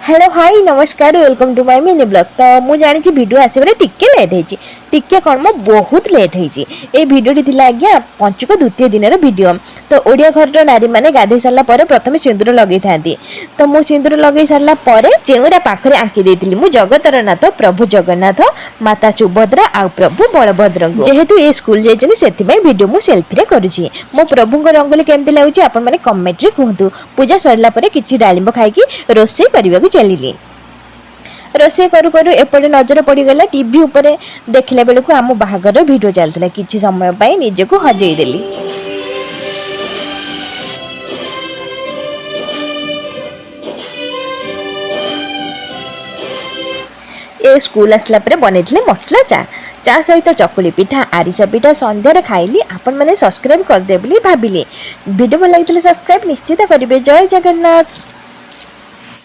Hello hi नमस्कार welcome to my mini blog. तो मुझे जानी भिडियो आसबार टिके लेट होती टिके कौन मो बहुत लेट होती ये भिडियोटी थिला आज्ञा पंचुक द्वितीय दिन भिडियो। तो ओडिया घर नारी मैंने गाधे सारा प्रथम सिंदूर लगे था। तो मु सिंदूर लगे सारा चेणुरा पाखे आंकी देती मु जगतर नाथ प्रभु जगन्नाथ माता सुभद्रा आ प्रभु बलभद्र जेहेतु ये स्कूल जाइए भिडियो मु सेल्फी करुँची। मो प्रभु रंगोली केमती लगुच आप कमेंट रे कहतु। पूजा सरला किसी डालिंब खाई रोषे करने को चलिए। रोषे करू करू एपटे नजर पड़गला टीवी उपरे देखला बेलू आम बाहागर भिडियो चलता किसी समय पर निजक हजेदेली। ए स्कूल आसला बनई मसला चा सहित चकुली पिठा आरिसा पिठा संध्यार खाइली। आपण मैंने सब्सक्राइब करदे भाविली। वीडियो भल लगी सब्सक्राइब निश्चित करेंगे। जय जगन्नाथ।